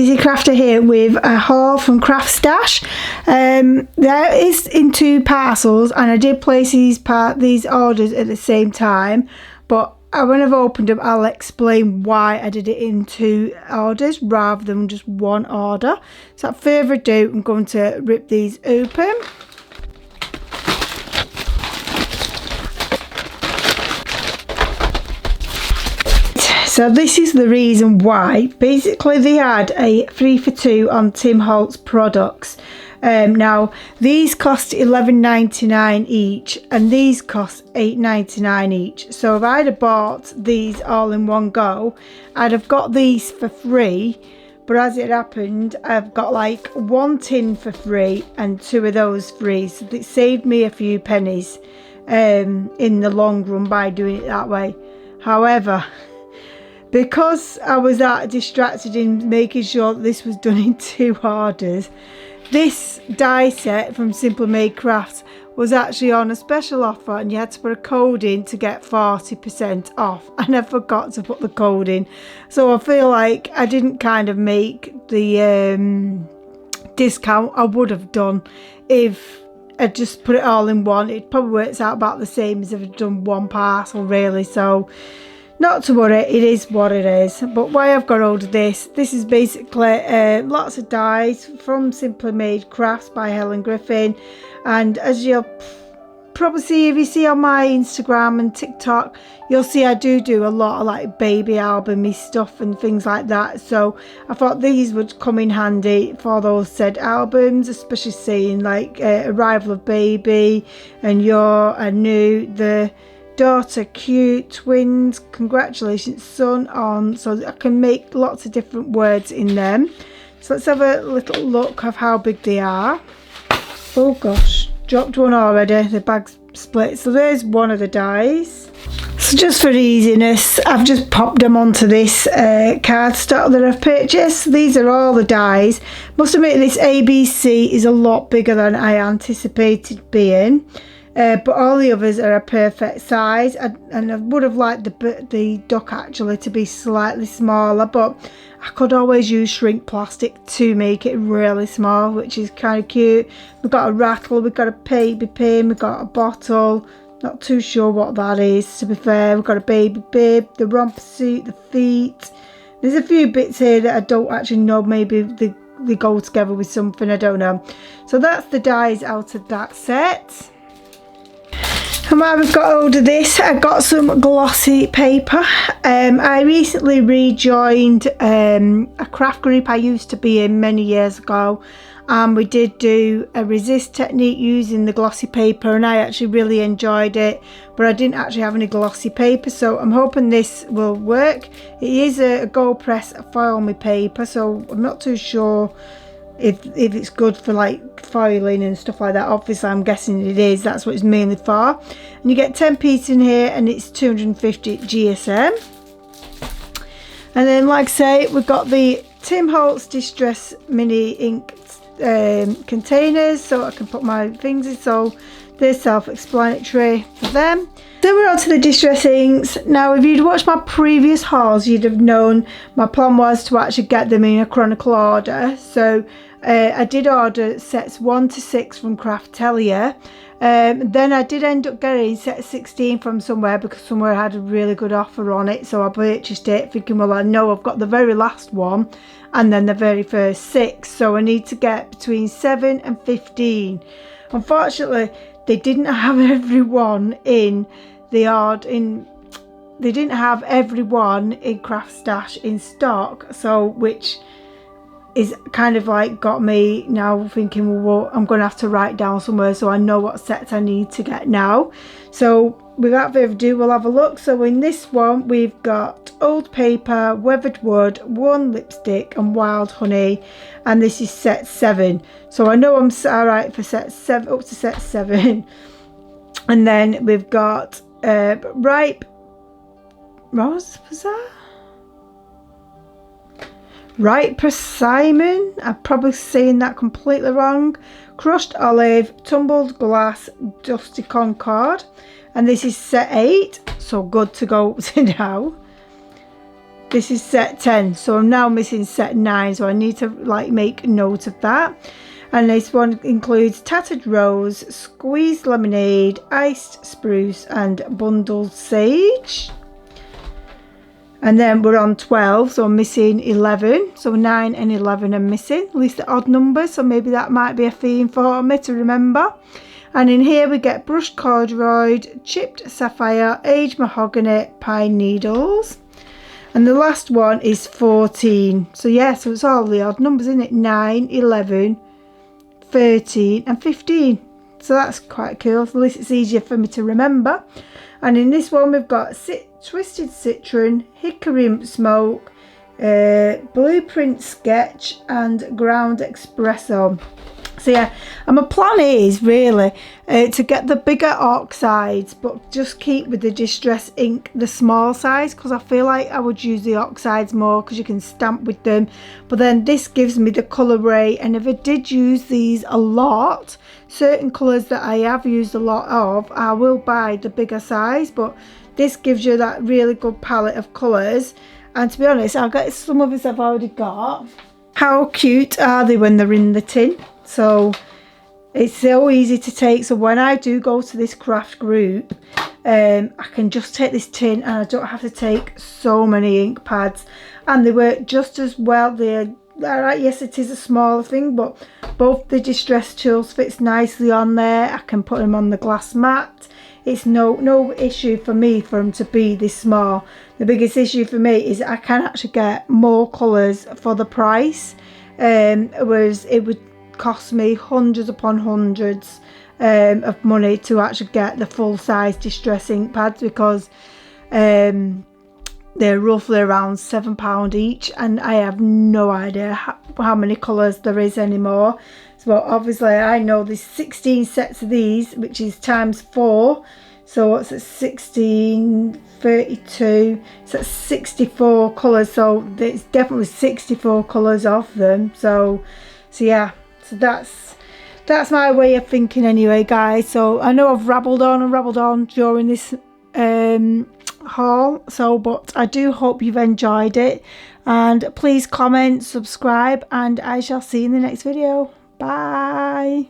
Easy Crafter here with a haul from Craft Stash. There is in 2 parcels, and I did place these orders at the same time, but when I've opened them I'll explain why I did it in 2 orders rather than just 1 order. So without further ado, I'm going to rip these open. So this is the reason why. Basically they had a 3 for 2 on Tim Holtz products. Now these cost $11.99 each and these cost $8.99 each. So if I'd have bought these all in one go, I'd have got these for free. But as it happened, I've got like 1 tin for free and 2 of those free. So it saved me a few pennies in the long run by doing it that way. However, because I was that distracted in making sure that this was done in 2 orders, this die set from Simply Made Crafts was actually on a special offer and you had to put a code in to get 40% off, and I forgot to put the code in. So I feel like I didn't kind of make the discount I would have done if I just put it all in one. It probably works out about the same as if I'd done 1 parcel really. So not to worry, it is what it is. But why I've got hold of this is basically lots of dies from Simply Made Crafts by Helen Griffin. And as you'll probably see if you see on my Instagram and TikTok, you'll see I do a lot of like baby album-y stuff and things like that. So I thought these would come in handy for those said albums, especially seeing like Arrival of Baby and You're a New, the Daughter Cute, Twins, Congratulations Son on, so I can make lots of different words in them. So let's have a little look of how big they are. Oh gosh, dropped one already, the bag's split. So there's one of the dies. So just for easiness, I've just popped them onto this cardstock that I've purchased. These are all the dies. Must admit this ABC is a lot bigger than I anticipated being. But all the others are a perfect size, and I would have liked the duck actually to be slightly smaller, but I could always use shrink plastic to make it really small, which is kind of cute. We've got a rattle, we've got a baby pin, we've got a bottle, not too sure what that is to be fair. We've got a baby bib, the romper suit, the feet. There's a few bits here that I don't actually know, maybe they go together with something, I don't know. So that's the dies out of that set. And while we've got hold of this, I got some glossy paper. I recently rejoined a craft group I used to be in many years ago, and we did do a resist technique using the glossy paper, and I actually really enjoyed it, but I didn't actually have any glossy paper, so I'm hoping this will work. It is a gold press foil me paper, so I'm not too sure if it's good for like foiling and stuff like that. Obviously I'm guessing it is, that's what it's mainly for. And you get 10 pieces in here and it's 250 GSM. And then like I say, we've got the Tim Holtz Distress Mini Ink containers, so I can put my things in, so they're self-explanatory for them. Then we're on to the distress inks. Now if you'd watched my previous hauls, you'd have known my plan was to actually get them in a chronicle order. So I did order sets 1 to 6 from Craftelia. Then I did end up getting set 16 from somewhere because somewhere had a really good offer on it, so I purchased it thinking, well, I know I've got the very last one and then the very first 6, so I need to get between 7 and 15. Unfortunately they didn't have everyone in the order they didn't have everyone in Craft Stash in stock, so which is kind of like got me now thinking, well, I'm going to have to write down somewhere so I know what sets I need to get now. So without further ado, we'll have a look. So in this one we've got old paper, weathered wood, one lipstick and wild honey, and this is set 7. So I know I'm alright for set 7, up to set 7. And then we've got ripe rose, was that? Ripe persimmon, I'm probably saying that completely wrong. Crushed olive, tumbled glass, dusty concord, and this is set 8, so good to go to now. this is set 10, so I'm now missing set 9, so I need to like make note of that. And this one includes tattered rose, squeezed lemonade, iced spruce and bundled sage. And then we're on 12, so I'm missing 11, so 9 and 11 are missing, at least the odd numbers, so maybe that might be a theme for me to remember. And in here we get brushed corduroy, chipped sapphire, aged mahogany, pine needles. And the last one is 14. So yeah, so it's all the odd numbers, isn't it? 9, 11, 13 and 15. So that's quite cool. So at least it's easier for me to remember. And in this one we've got twisted citron, hickory smoke, blueprint sketch and ground espresso. So yeah, and my plan is really to get the bigger oxides, but just keep with the Distress ink the small size, because I feel like I would use the oxides more because you can stamp with them. But then this gives me the colour rate, and if I did use these a lot, certain colours that I have used a lot of, I will buy the bigger size. But this gives you that really good palette of colours, and to be honest, I'll get some of this I've already got. How cute are they when they're in the tin? So it's so easy to take. So when I do go to this craft group, I can just take this tin and I don't have to take so many ink pads, and they work just as well. They're right, yes, it is a smaller thing, but both the Distress tools fits nicely on there. I can put them on the glass mat. It's no issue for me for them to be this small. The biggest issue for me is I can actually get more colours for the price. Whereas it would cost me hundreds upon hundreds of money to actually get the full size Distress ink pads, because they're roughly around £7 each, and I have no idea how many colours there is anymore. So obviously I know there's 16 sets of these, which is times 4, so what's it, 16, 32, so that's 64 colours, so there's definitely 64 colours of them. So yeah, so that's my way of thinking anyway, guys. So I know I've rabbled on during this haul, but I do hope you've enjoyed it, and please comment, subscribe, and I shall see you in the next video. Bye.